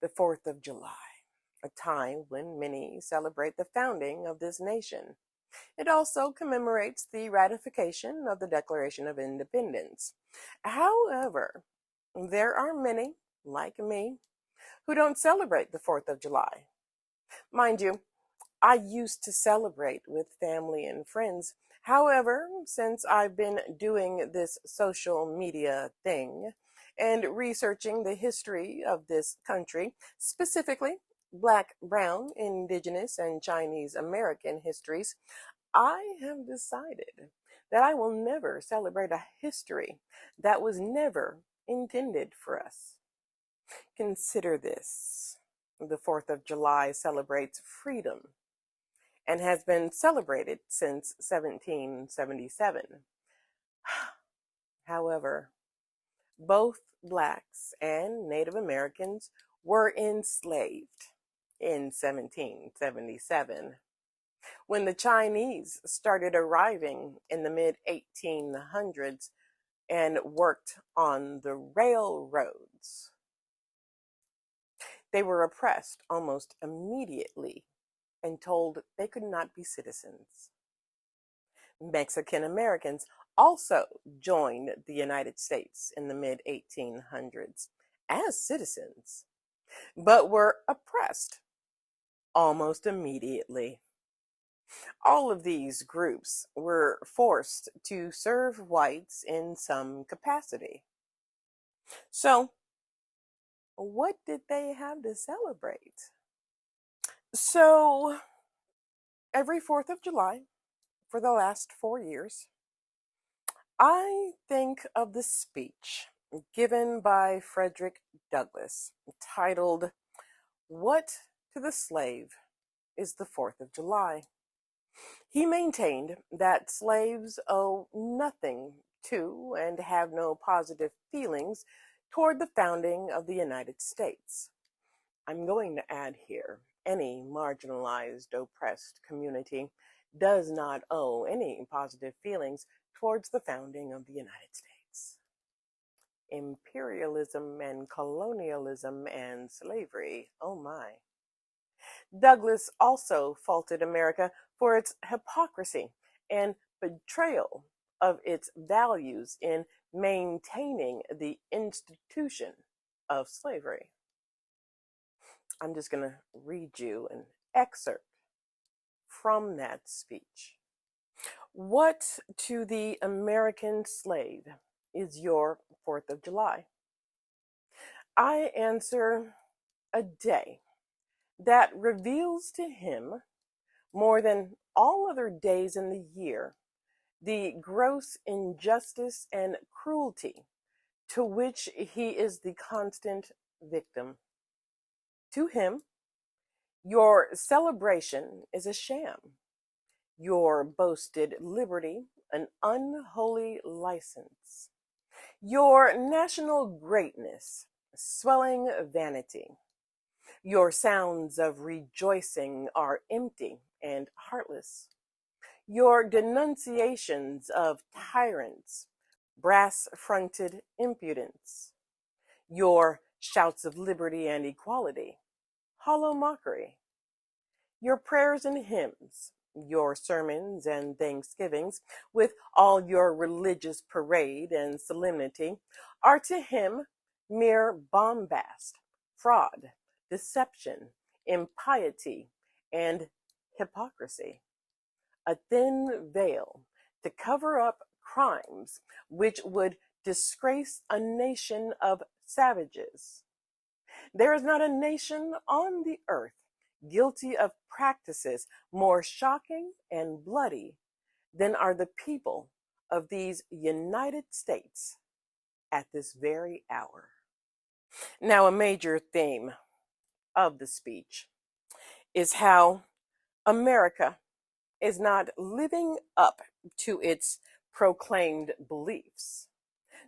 the 4th of July, a time when many celebrate the founding of this nation. It also commemorates the ratification of the Declaration of Independence. However, there are many, like me, who don't celebrate the 4th of July. Mind you, I used to celebrate with family and friends. However, since I've been doing this social media thing and researching the history of this country, specifically Black, Brown, Indigenous, and Chinese American histories, I have decided that I will never celebrate a history that was never intended for us. Consider this. The 4th of July celebrates freedom and has been celebrated since 1777. However, both Blacks and Native Americans were enslaved in 1777. When the Chinese started arriving in the mid-1800s and worked on the railroads, they were oppressed almost immediately and told they could not be citizens. Mexican Americans also joined the United States in the mid-1800s as citizens, but were oppressed almost immediately. All of these groups were forced to serve whites in some capacity. So, what did they have to celebrate? So, every 4th of July for the last 4 years, I think of the speech given by Frederick Douglass titled, "What to the Slave is the 4th of July?" He maintained that slaves owe nothing to and have no positive feelings toward the founding of the United States. I'm going to add here, any marginalized, oppressed community does not owe any positive feelings towards the founding of the United States. Imperialism and colonialism and slavery, oh my. Douglass also faulted America for its hypocrisy and betrayal of its values in maintaining the institution of slavery. I'm just going to read you an excerpt from that speech. What to the American slave is your 4th of July? I answer, a day that reveals to him, more than all other days in the year, the gross injustice and cruelty to which he is the constant victim. To him, your celebration is a sham, your boasted liberty an unholy license, your national greatness swelling vanity. Your sounds of rejoicing are empty and heartless. Your denunciations of tyrants, brass-fronted impudence. Your shouts of liberty and equality, hollow mockery. Your prayers and hymns, your sermons and thanksgivings, with all your religious parade and solemnity, are to him mere bombast, fraud, deception, impiety, and hypocrisy. A thin veil to cover up crimes which would disgrace a nation of savages. There is not a nation on the earth guilty of practices more shocking and bloody than are the people of these United States at this very hour. Now, a major theme of the speech is how America is not living up to its proclaimed beliefs.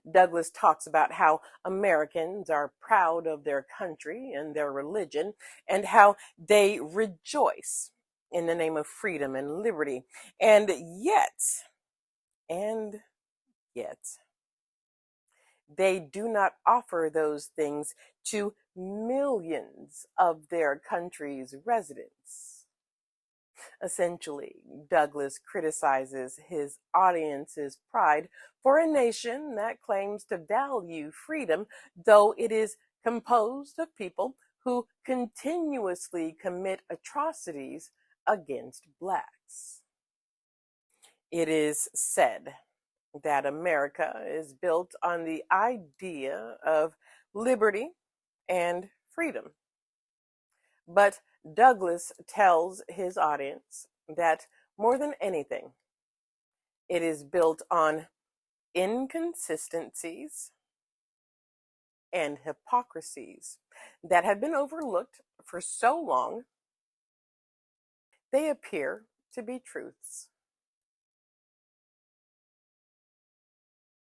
Douglass talks about how Americans are proud of their country and their religion, and how they rejoice in the name of freedom and liberty. And yet, they do not offer those things to millions of their country's residents. Essentially, Douglass criticizes his audience's pride for a nation that claims to value freedom, though it is composed of people who continuously commit atrocities against blacks. It is said that America is built on the idea of liberty and freedom. But Douglass tells his audience that more than anything, it is built on inconsistencies and hypocrisies that have been overlooked for so long, they appear to be truths.